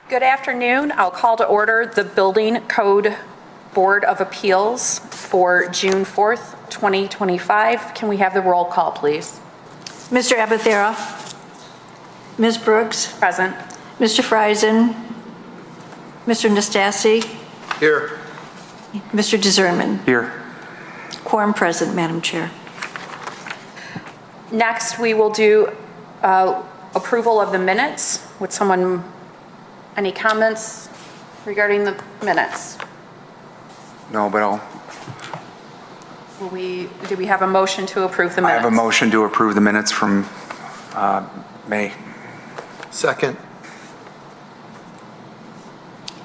Good afternoon. I'll call to order the Building Code Board of Appeals for June 4th, 2025. Can we have the roll call, please? Mr. Abathera. Ms. Brooks. Present. Mr. Friesen. Mr. Nastasi. Here. Mr. DeZerman. Here. Quorum present, Madam Chair. Next, we will do approval of the minutes. Would someone, any comments regarding the minutes? No, but Do we have a motion to approve the I minutes? have a motion to approve the minutes from May. Second.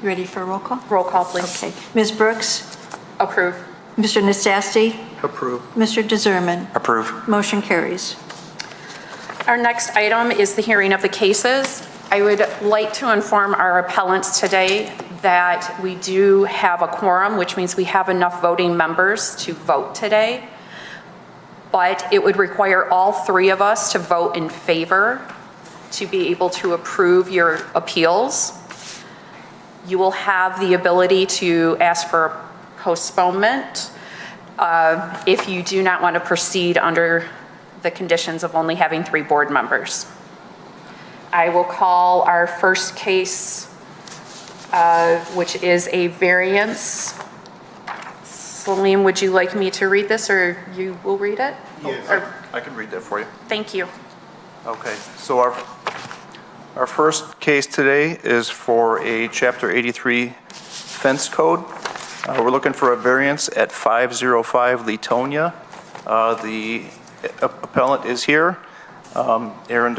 You ready for a roll call? Roll call, please. Okay. Ms. Brooks. Approve. Mr. Nastasi. Approve. Mr. DeZerman. Approve. Motion carries. Our next item is the hearing of the cases. I would like to inform our appellants today that we do have a quorum, which means we have enough voting members to vote today. But it would require all three of us to vote in favor to be able to approve your appeals. You will have the ability to ask for postponement if you do not want to proceed under the conditions of only having 3 board members. I will call our first case, which is a variance. Salim, would you like me to read this or you will read it? Yes. I can read that for you. Thank you. Okay, so our first case today is for a Chapter 83 fence code. We're looking for a variance at 505 Letonia. The appellant is here, Aaron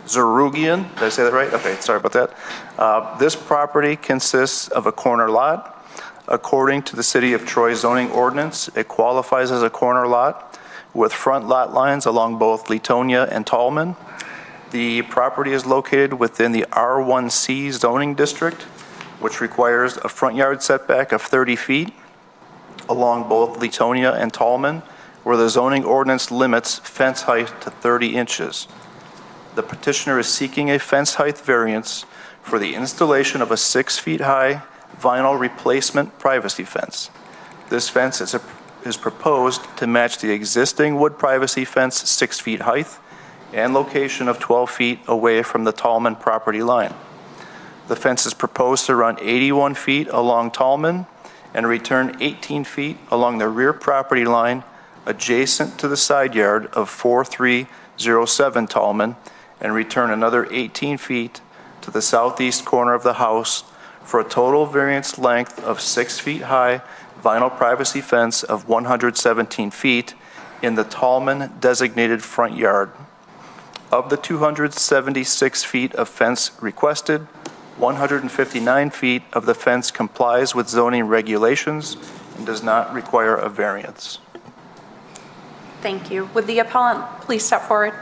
Zarugian. Did I say that right? Okay, sorry about that. This property consists of a corner lot. According to the City of Troy zoning ordinance, it qualifies as a corner lot with front lot lines along both Letonia and Tallman. The property is located within the R1C zoning district, which requires a front yard setback of 30 feet along both Letonia and Tallman, where the zoning ordinance limits fence height to 30 inches. The petitioner is seeking a fence height variance for the installation of a 6 feet high vinyl replacement privacy fence. This fence is proposed to match the existing wood privacy fence 6 feet height and location of 12 feet away from the Tallman property line. The fence is proposed to run 81 feet along Tallman and return 18 feet along the rear property line adjacent to the side yard of 4307 Tallman and return another 18 feet to the southeast corner of the house for a total variance length of 6 feet high vinyl privacy fence of 117 feet in the Tallman designated front yard. Of the 276 feet of fence requested, 159 feet of the fence complies with zoning regulations and does not require a variance. Thank you. Would the appellant please step forward?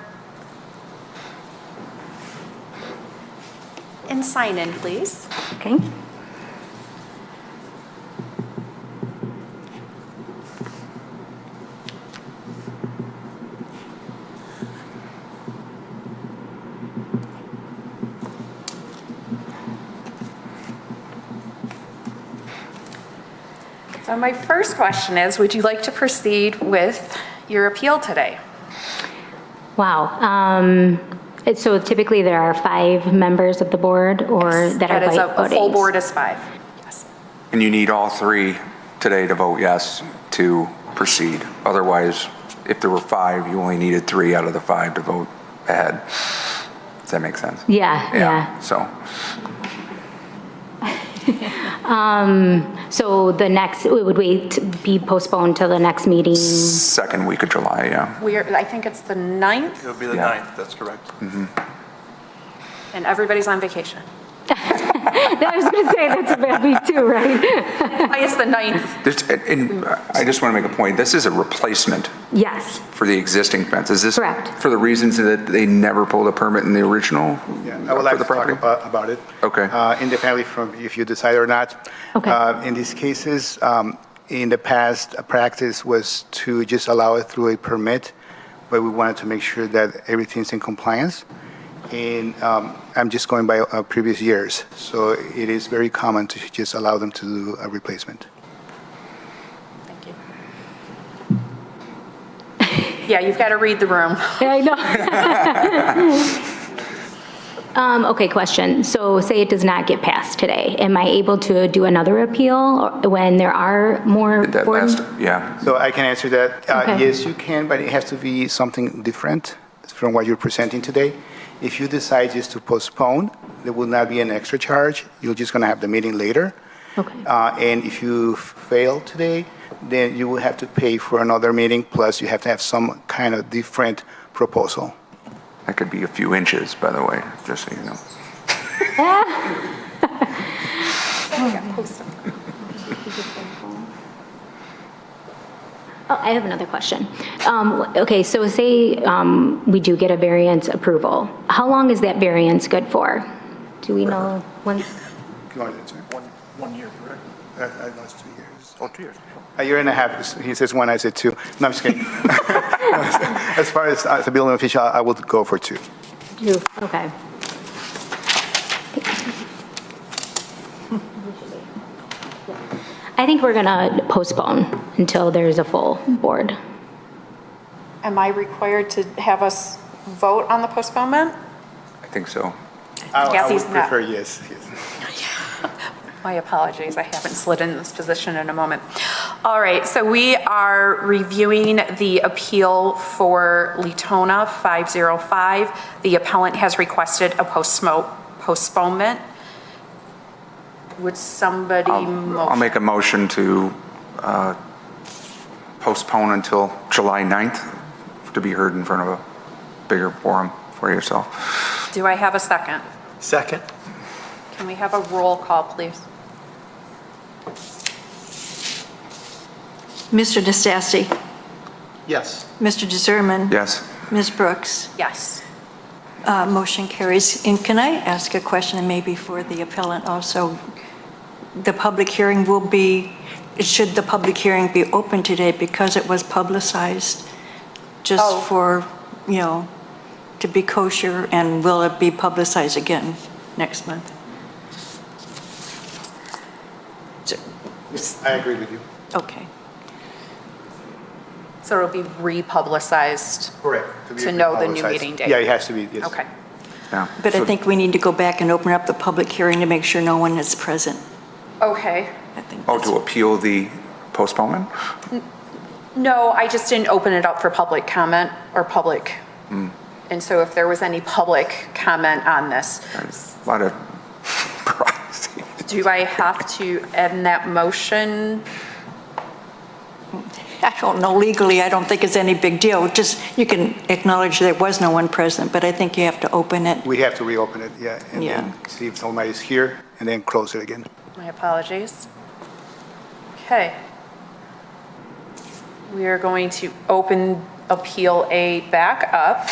And sign in, please. Okay. So my first question is, would you like to proceed with your appeal today? Wow. So typically there are 5 members of the board or that are That is voting? a full board is 5. Yes. And you need all 3 today to vote yes to proceed. Otherwise, if there were 5, you only needed 3 out of the 5 to vote ahead. Does that make sense? Yeah. So, So the next, would we be postponed till the next meeting? 2nd week of July, yeah. I think it's the 9th, It'll be the Yeah. 9th, that's correct. and everybody's on vacation. I was going to say, that's a bad week too, right? It's the 9th. And I just want to make a point. This is a replacement Yes. for the existing fence. Is this Correct. for the reasons that they never pulled a permit in the original? Yeah, I would like for the to talk property? about it. Okay. Independently from if you decide or not. Okay. In these cases, in the past, a practice was to just allow it through a permit, but we wanted to make sure that everything's in compliance. And I'm just going by previous years. So it is very common to just allow them to do a replacement. Thank you. Yeah, you've got to read the room. I know. Okay, question. So say it does not get passed today. Am I able to do another appeal when there are more That board? last, yeah. So I can answer that. Okay. Yes, you can, but it has to be something different from what you're presenting today. If you decide just to postpone, there will not be an extra charge. You're just going to have the meeting later. Okay. And if you fail today, then you will have to pay for another meeting, plus you have to have some kind of different proposal. That could be a few inches, by the way, just so you know. Oh, I have another question. Okay, so say we do get a variance approval. How long is that variance good for? Do we know when? You want to answer? 1 year, correct? I know it's 2 years. Oh, 2 years. A year and a half. He says one, I said two. No, I'm just kidding. As far as the building official, I would go for 2. Okay. I think we're going to postpone until there's a full board. Am I required to have us vote on the postponement? I think so. I would Kathy's not. prefer yes. My apologies, I haven't slid in this position in a moment. All right, so we are reviewing the appeal for Letona 505. The appellant has requested a postponement. Would somebody? I'll make a motion to postpone until July 9th to be heard in front of a bigger forum for yourself. Do I have a second? Second. Can we have a roll call, please? Mr. Nastasi? Yes. Mr. DeZerman? Yes? Ms. Brooks? Yes. Motion carries. And can I ask a question, and maybe for the appellant also? The public hearing will be, should the public hearing be open today because it was publicized? Just Oh. for, you know, to be kosher, and will it be publicized again next month? I agree with you. Okay. So it'll be republicized? Correct. To know the new meeting date? Yeah, it has to be, yes. Okay. Yeah. But I So- think we need to go back and open up the public hearing to make sure no one is present. Okay. I think Oh, that's- to appeal the postponement? No, I just didn't open it up for public comment or public. And so if there was any public comment on this, There's a lot of privacy. do I have to end that motion? I don't know, legally, I don't think it's any big deal. Just, you can acknowledge there was no one present, but I think you have to open it. We have to reopen it, yeah, and Yeah. then see if somebody's here, and then close it again. My apologies. Okay. We are going to open Appeal A back up.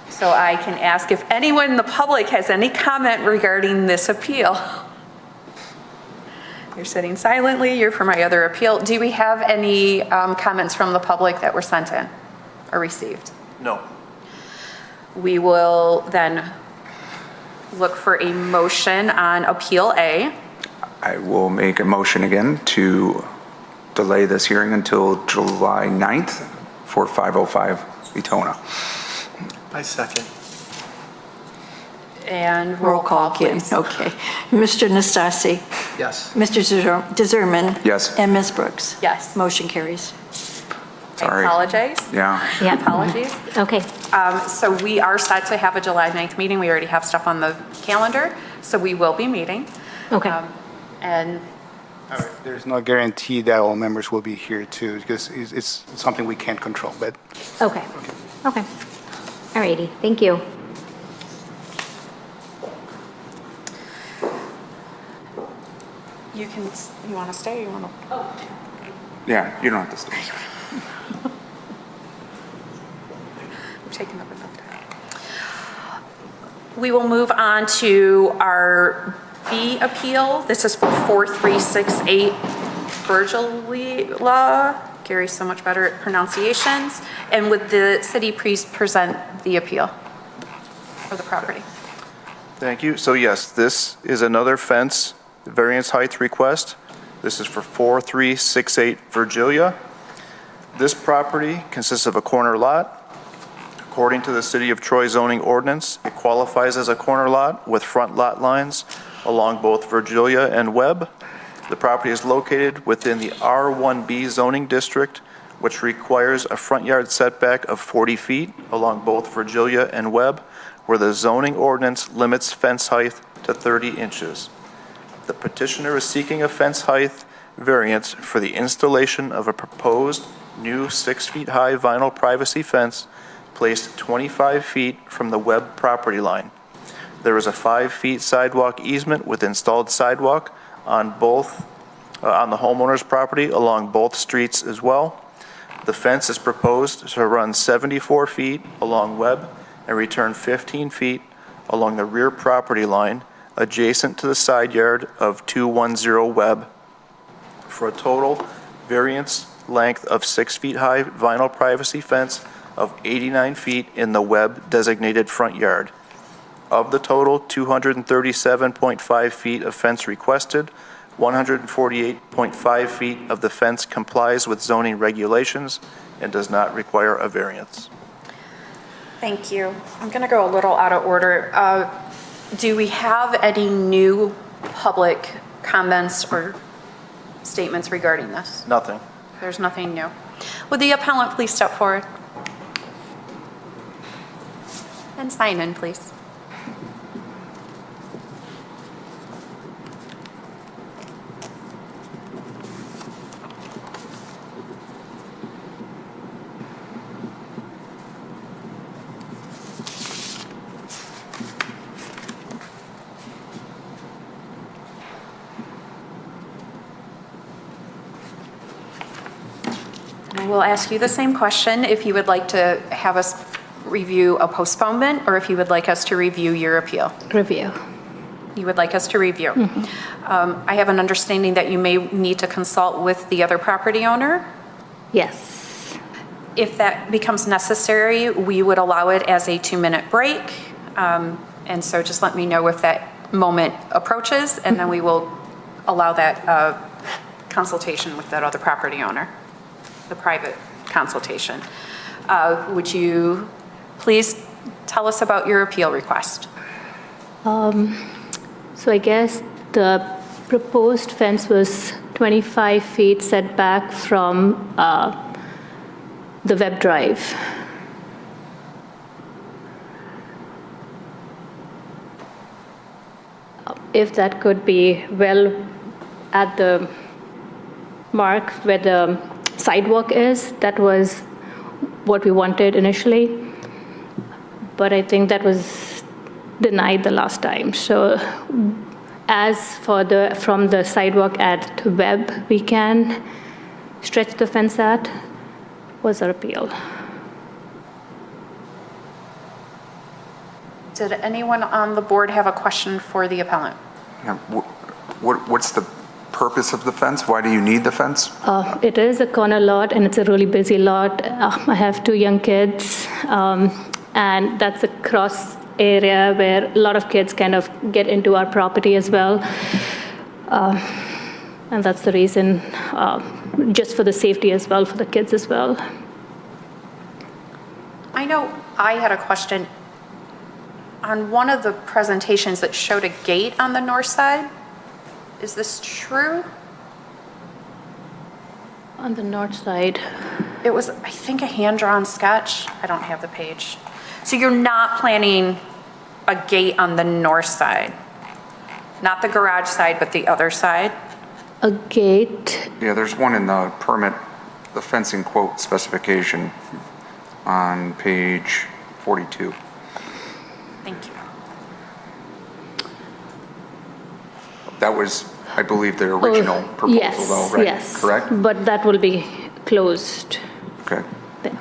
So I can ask if anyone in the public has any comment regarding this appeal. You're sitting silently, you're for my other appeal. Do we have any comments from the public that were sent in or received? No. We will then look for a motion on Appeal A. I will make a motion again to delay this hearing until July 9th for 505 Letona. I second. And roll call, again. please. Okay. Mr. Nastasi? Yes. Mr. DeZerman? Yes. And Ms. Brooks? Yes. Motion carries. I Sorry. apologize. Yeah. Yeah. Apologies. Okay. So we are set to have a July 9th meeting. We already have stuff on the calendar, so we will be meeting. Okay. And All right, there's no guarantee that all members will be here too, because it's something we can't control, but Okay. Okay. All righty. Thank you. you can, you want to stay, you want to? Yeah, you don't have to stay. We've taken up enough time. We will move on to our B appeal. This is for 4368 Virgilila. Gary's so much better at pronunciations. And would the city please present the appeal? of the property. Thank you. So yes, this is another fence variance height request. This is for 4368 Virgilia. This property consists of a corner lot. According to the City of Troy zoning ordinance, it qualifies as a corner lot with front lot lines along both Virgilia and Webb. The property is located within the R1B zoning district, which requires a front yard setback of 40 feet along both Virgilia and Webb, where the zoning ordinance limits fence height to 30 inches. The petitioner is seeking a fence height variance for the installation of a proposed new 6-feet-high vinyl privacy fence placed 25 feet from the Webb property line. There is a 5-feet sidewalk easement with installed sidewalk on the homeowner's property along both streets as well. The fence is proposed to run 74 feet along Webb and return 15 feet along the rear property line adjacent to the side yard of 210 Webb for a total variance length of 6 feet high vinyl privacy fence of 89 feet in the Webb designated front yard. Of the total 237.5 feet of fence requested, 148.5 feet of the fence complies with zoning regulations and does not require a variance. Thank you. I'm going to go a little out of order. Do we have any new public comments or statements regarding this? Nothing. There's nothing new. Would the appellant please step forward? And Simon, please. I will ask you the same question, if you would like to have us review a postponement, or if you would like us to review your appeal. Review. You would like us to review. I have an understanding that you may need to consult with the other property owner. Yes. If that becomes necessary, we would allow it as a 2-minute break. And so just let me know if that moment approaches, and then we will allow that consultation with that other property owner, the private consultation. Would you please tell us about your appeal request? So I guess the proposed fence was 25 feet setback from the Webb Drive. If that could be well at the mark where the sidewalk is, that was what we wanted initially. But I think that was denied the last time. So as for from the sidewalk at Webb, we can stretch the fence at, was our appeal. Did anyone on the board have a question for the appellant? Yeah, what's the purpose of the fence? Why do you need the fence? It is a corner lot, and it's a really busy lot. I have 2 young kids, and that's a cross area where a lot of kids kind of get into our property as well. And that's the reason, just for the safety as well, for the kids as well. I know I had a question. On one of the presentations that showed a gate on the north side. Is this true? On the north side. It was, I think, a hand-drawn sketch. I don't have the page. So you're not planning a gate on the north side? Not the garage side, but the other side? A gate. Yeah, there's one in the permit, the fencing quote specification on page 42. Thank you. That was, I believe, the original proposal though, right? Yes, Correct? but that will be closed Okay.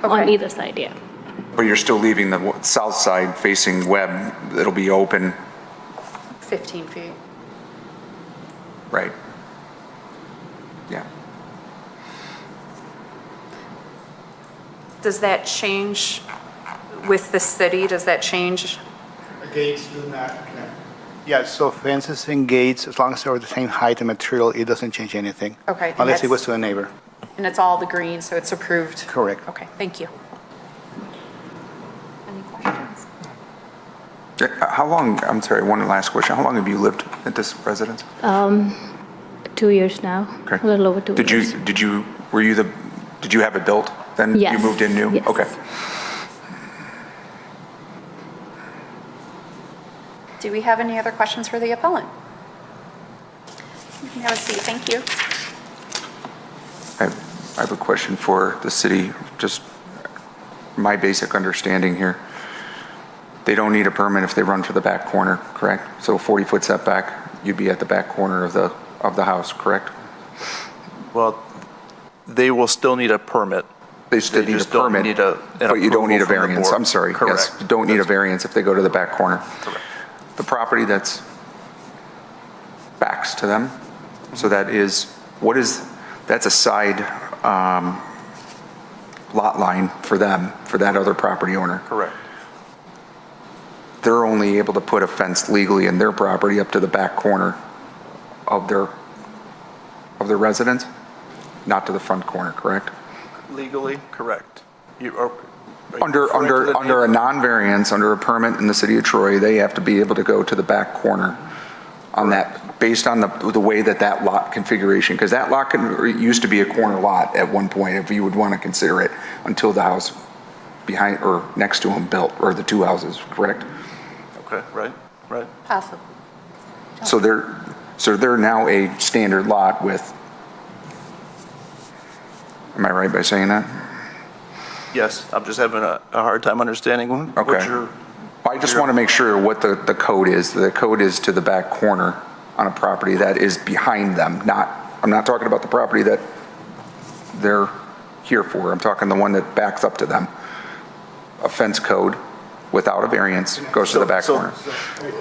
on Okay. either side, yeah. But you're still leaving the south side facing Webb, it'll be open, 15 feet. right? Yeah. Does that change with the city? Does that change gates do not connect. Yeah, so fences and gates, as long as they're the same height and material, it doesn't change anything. Okay, and Unless it that's- was to a neighbor. And it's all the green, so it's approved? Correct. Okay, thank you. Any questions? How long, I'm sorry, one last question. How long have you lived at this residence? 2 years now, Okay. a little over 2 Did years. did you have it built then? Yes. You moved in new? Yes. Okay. Do we have any other questions for the appellant? You can have a seat, thank you. I have a question for the city, just my basic understanding here. They don't need a permit if they run for the back corner, correct? So 40-foot setback, you'd be at the back corner of the house, correct? Well, they will still need a permit. They still need a just don't permit, need an but you don't need a approval from the variance. board. I'm sorry, yes. Correct. You don't need a variance if they go to the back corner. Correct. The property that's backs to them, so that is, that's a side lot line for them, for that other property owner. Correct. They're only able to put a fence legally in their property up to the back corner of their residence, not to the front corner, correct? Legally, correct. You are. Under a non-variance, under a permit in the city of Troy, they have to be able to go to the back corner on that, based on the way that lot configuration, because that lot used to be a corner lot at one point, if you would want to consider it, until the house behind or next to them built, or the two houses, correct? Okay, right. Possible. So they're now a standard lot with, am I right by saying that? Yes, I'm just having a hard time understanding what Okay. you're. I just want to make sure what the code is. The code is to the back corner on a property that is behind them, I'm not talking about the property that they're here for. I'm talking the one that backs up to them. A fence code without a variance goes to the back corner.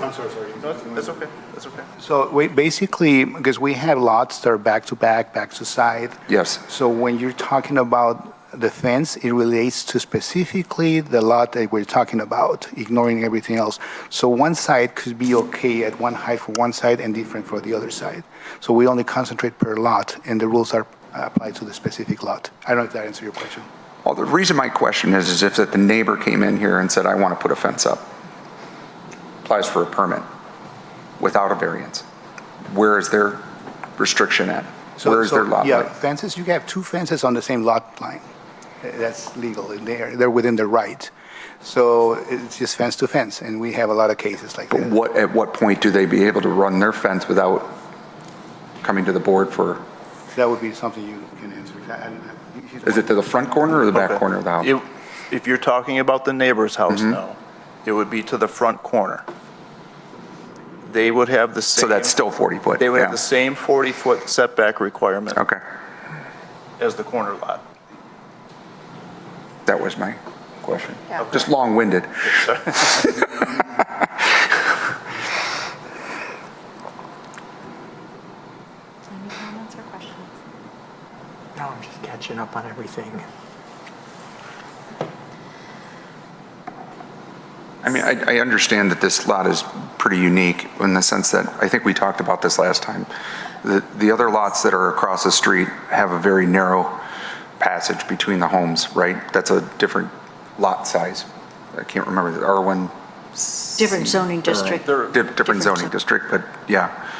I'm sorry. No, that's okay, that's okay. So basically, because we have lots that are back to back, back to side. Yes. So when you're talking about the fence, it relates to specifically the lot that we're talking about, ignoring everything else. So one side could be okay at one height for one side and different for the other side. So we only concentrate per lot, and the rules are applied to the specific lot. I don't know if that answers your question. Well, the reason my question is if that the neighbor came in here and said, I want to put a fence up, applies for a permit without a variance, where is their restriction at? Where is their lot Yeah, line? fences, you can have two fences on the same lot line. That's legal, and they're within the right. So it's just fence to fence, and we have a lot of cases like But that. at what point do they be able to run their fence without coming to the board for, That would be something you can answer. is it to the front corner or the back Okay. corner of the house? If you're talking about the neighbor's house now, it would be to the front corner. They would have the same. So that's still 40 foot? They would have yeah. the same 40-foot setback requirement Okay, as the corner lot. that was my question. Yeah. Just long-winded. Any comments or questions? No, I'm just catching up on everything. I mean, I understand that this lot is pretty unique in the sense that, I think we talked about this last time. The other lots that are across the street have a very narrow passage between the homes, right? That's a different lot size. I can't remember, the R1. Different zoning district. Different zoning district, but yeah.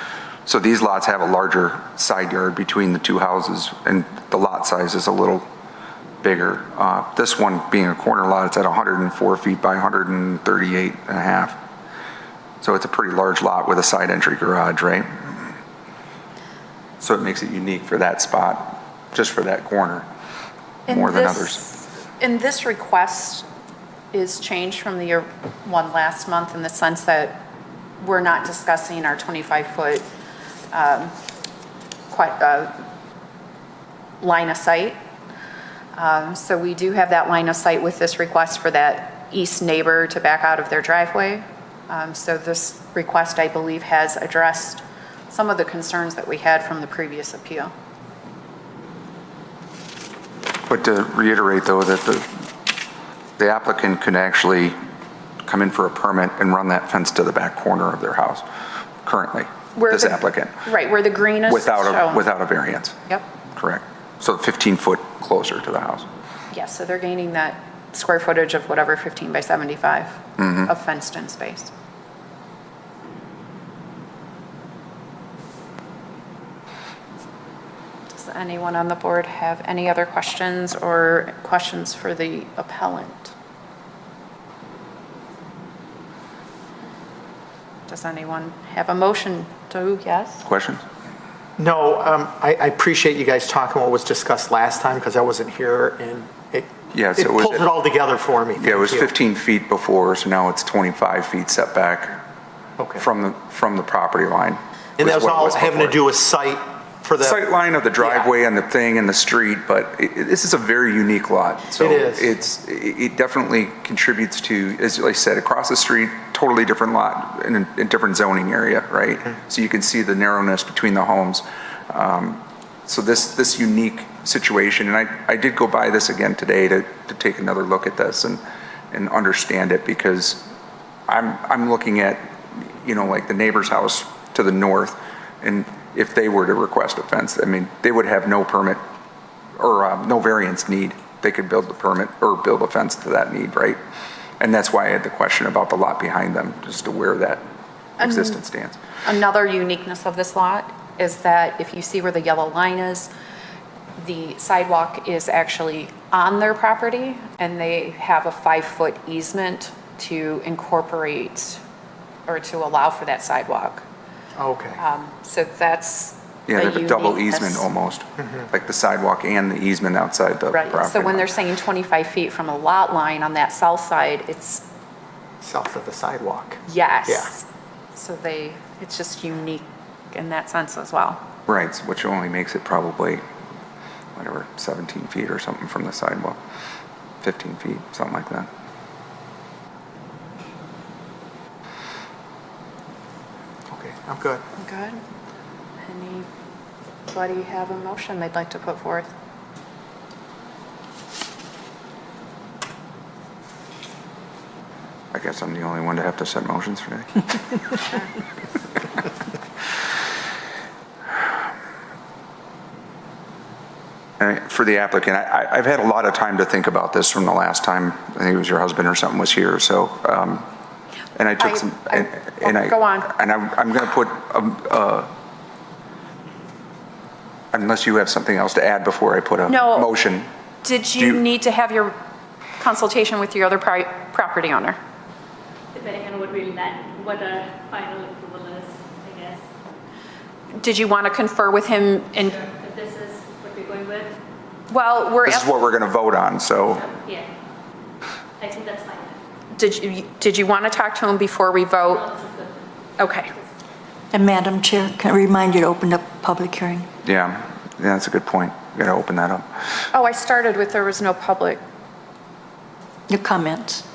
So these lots have a larger side yard between the two houses, and the lot size is a little bigger. This one being a corner lot, it's at 104 feet by 138 and a half. So it's a pretty large lot with a side entry garage, right? So it makes it unique for that spot, just for that corner, more than others. And this request is changed from the one last month in the sense that we're not discussing our 25-foot line of sight. So we do have that line of sight with this request for that east neighbor to back out of their driveway. So this request, I believe, has addressed some of the concerns that we had from the previous appeal. But to reiterate, though, that the applicant can actually come in for a permit and run that fence to the back corner of their house currently, Where this the- applicant, Right, where the green is shown. without a variance. Yep. Correct. So 15 foot closer to the house. Yeah, so they're gaining that square footage of whatever, 15 by 75 of fenced-in space. Does anyone on the board have any other questions or questions for the appellant? Does anyone have a motion to, yes? Questions? No, I appreciate you guys talking what was discussed last time because I wasn't here and it Yes, it it was- pulled it all together for me. Yeah, it was Thank you. 15 feet before, so now it's 25 feet setback Okay. from the property line. And that was what it all having to before. do with site for the. Sight line of the driveway and the thing and the street, but this is a very unique lot. So It is. it definitely contributes to, as I said, across the street, totally different lot in a different zoning area, right? So you can see the narrowness between the homes. So this unique situation, and I did go by this again today to take another look at this and understand it, because I'm looking at, like the neighbor's house to the north, and if they were to request a fence, I mean, they would have no permit or no variance need. They could build the permit or build a fence to that need, right? And that's why I had the question about the lot behind them, just to where that existence stands. Another uniqueness of this lot is that if you see where the yellow line is, the sidewalk is actually on their property, and they have a 5-foot easement to incorporate or to allow for that sidewalk. Okay. So that's Yeah, a they have a double uniqueness. easement almost, like the sidewalk and the easement outside the property. Right, so when line. they're saying 25 feet from a lot line on that south side, it's South of the sidewalk. yes. So it's just unique in that sense as well. Right, which only makes it probably, 17 feet or something from the sidewalk, 15 feet, something like that. Okay, I'm good. Good. Anybody have a motion they'd like to put forth? I guess I'm the only one to have to set motions today. And for the applicant, I've had a lot of time to think about this from the last time, I think it was your husband or something was here, so, and I took some, Go on. And I'm going to put, unless you have something else to add before I put a No. motion. Did Do you you- need to have your consultation with your other property owner? Depending on what our final approval is, I guess. Did you want to confer with him in, If this is what we're going with, well, we're, This is what we're going to vote on, so. yeah. I think that's fine. did you want to talk to him before we vote? No, this is good. Okay. And Madam Chair, can I remind you to open the public hearing? Yeah, that's a good point. We got to open that up. Oh, I started with there was no public, Your comments?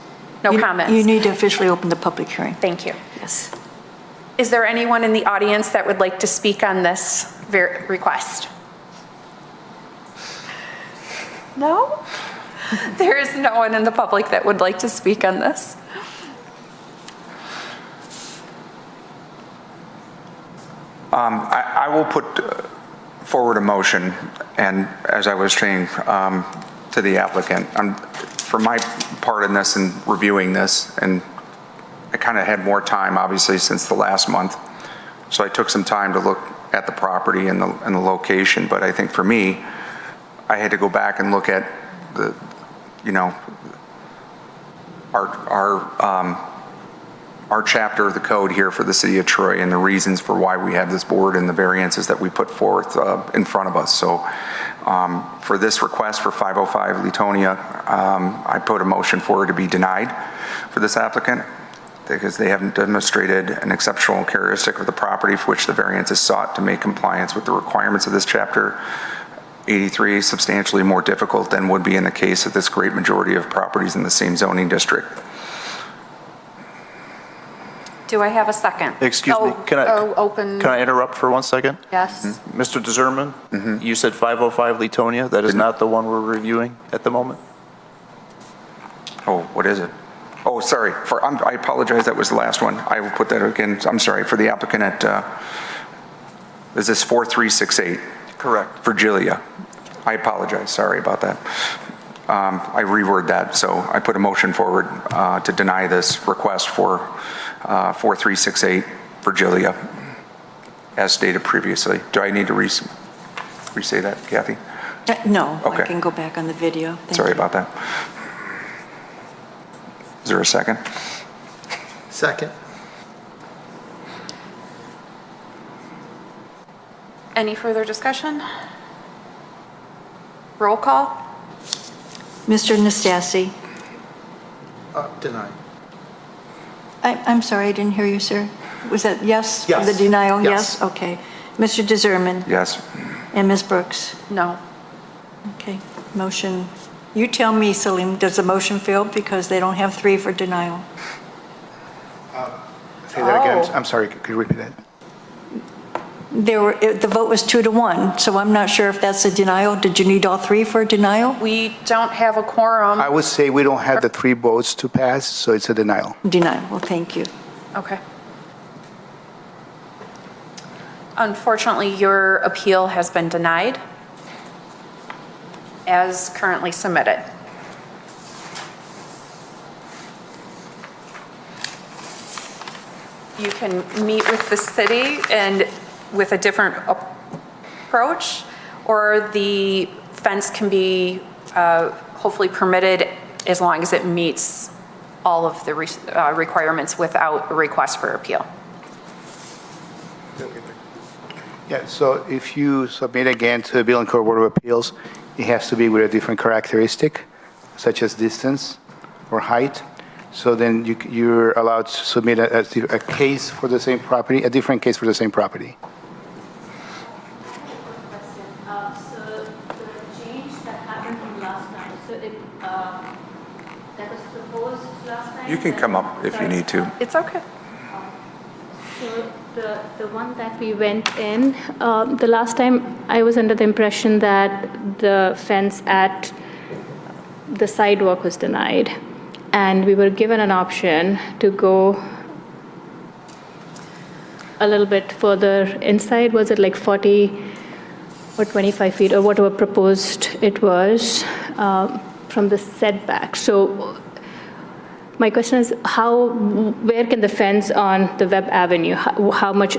no You comments. need to officially open the public hearing. Thank you. Yes. Is there anyone in the audience that would like to speak on this request? No? There is no one in the public that would like to speak on this. I will put forward a motion, and as I was saying to the applicant, for my part in this and reviewing this, and I kind of had more time, obviously, since the last month, so I took some time to look at the property and the location, but I think for me, I had to go back and look at the, our chapter of the code here for the city of Troy and the reasons for why we have this board and the variances that we put forth in front of us. So for this request for 505 Letonia, I put a motion forward to be denied for this applicant because they haven't demonstrated an exceptional characteristic of the property for which the variance is sought to make compliance with the requirements of this chapter 83 substantially more difficult than would be in the case of this great majority of properties in the same zoning district. Do I have a second? Excuse me, Can I interrupt for 1 second? Yes. Mr. DeZerman, you said 505 Letonia, that is not the one we're reviewing at the moment? Oh, what is it? Oh, sorry, I apologize, that was the last one. I will put that again, I'm sorry, for the applicant at, is this 4368? Correct. Virgilia. I apologize, sorry about that. I reword that, so I put a motion forward to deny this request for 4368 Virgilia, as stated previously. Do I need to re-say that, Kathy? No, I Okay. can go back on the video. Thank Sorry you. about that. Is there a second? Second. Any further discussion? Roll call? Mr. Nastasi? Denied. I'm sorry, I didn't hear you, sir. Was that yes? For Yes. the denial? Yes. Okay. Mr. DeZerman? Yes. And Ms. Brooks? No. Okay, motion, you tell me, Salim, does the motion fail because they don't have 3 for denial? Say that again. Oh. I'm sorry, could you repeat that? The vote was 2-1, so I'm not sure if that's a denial. Did you need all 3 for a denial? We don't have a quorum. I would say we don't have the 3 votes to pass, so it's a denial. Denial, well, thank you. Okay. Unfortunately, your appeal has been denied as currently submitted. You can meet with the city and with a different approach, or the fence can be hopefully permitted as long as it meets all of the requirements without a request for appeal. Yeah, so if you submit again to the Bill and Code Board of Appeals, it has to be with a different characteristic, such as distance or height. So then you're allowed to submit a case for the same property, a different case for the same property. So the change that happened from last time, so that was proposed last time? You can come up if you need to. It's okay. So the one that we went in, the last time I was under the impression that the fence at the sidewalk was denied. And we were given an option to go a little bit further inside. Was it like 40 or 25 feet or whatever proposed it was from the setback? So my question is, where can the fence on the Webb Avenue, how much,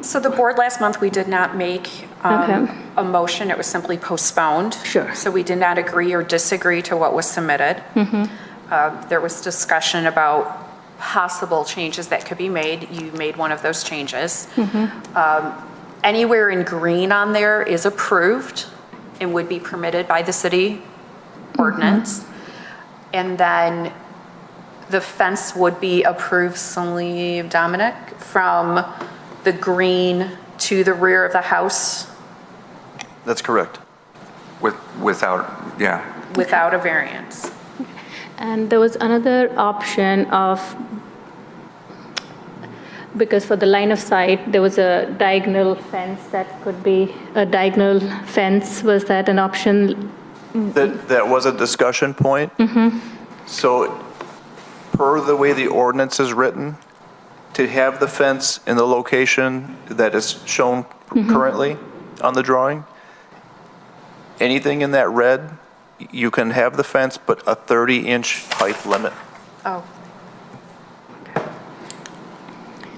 So the board last month, we did not make Okay. a motion, it was simply postponed. Sure. So we did not agree or disagree to what was submitted. There was discussion about possible changes that could be made. You made one of those changes. Anywhere in green on there is approved and would be permitted by the city ordinance. And then the fence would be approved, solely, Dominic, from the green to the rear of the house That's correct. Without, yeah. without a variance. And there was another option of, because for the line of sight, there was a diagonal fence that could be, a diagonal fence, was that an option? That was a discussion point. So per the way the ordinance is written, to have the fence in the location that is shown currently on the drawing, anything in that red, you can have the fence, but a 30-inch height limit. Oh.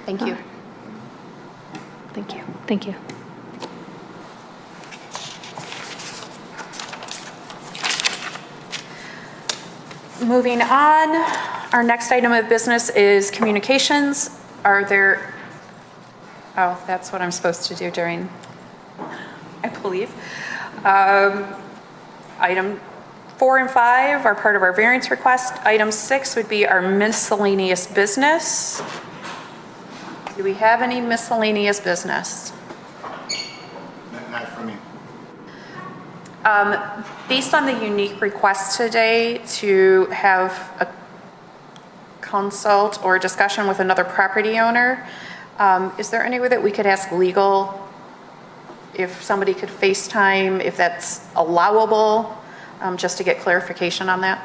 Thank you. Thank you, thank you. Moving on, our next item of business is communications. Are there, oh, that's what I'm supposed to do during, I believe. Item 4 and 5 are part of our variance request. Item 6 would be our miscellaneous business. Do we have any miscellaneous business? Not for me. Based on the unique request today to have a consult or discussion with another property owner, is there any way that we could ask legal if somebody could FaceTime, if that's allowable, just to get clarification on that?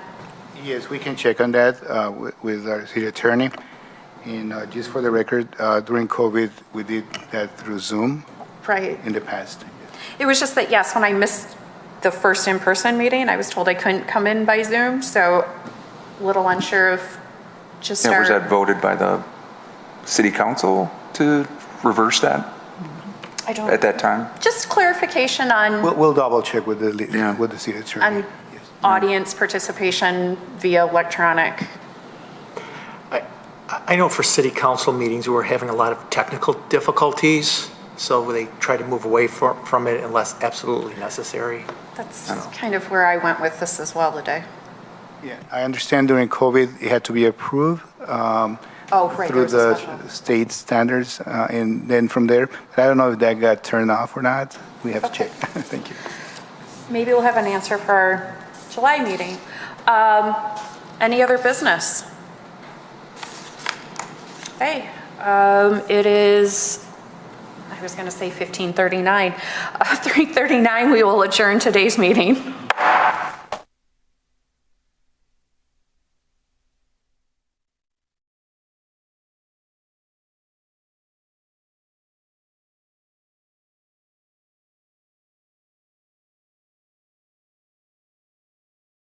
Yes, we can check on that with our city attorney. And just for the record, during COVID, we did that through Zoom Right. in the past. It was just that, yes, when I missed the first in-person meeting, I was told I couldn't come in by Zoom, so a little unsure of just Yeah, was our, that voted by the city council to reverse that I don't, at that time? just clarification on, We'll double check with Yeah. with the city attorney. on audience participation via electronic. I know for city council meetings, we're having a lot of technical difficulties, so they try to move away from it unless absolutely necessary. That's kind of where I went with this as well today. Yeah, I understand during COVID, it had to be approved Oh, right, there through was a the special. state standards, and then from there, but I don't know if that got turned off or not. We have to check. Thank you. Maybe we'll have an answer for our July meeting. Any other business? Hey, it is, I was going to say 15:39. 3:39, we will adjourn today's meeting.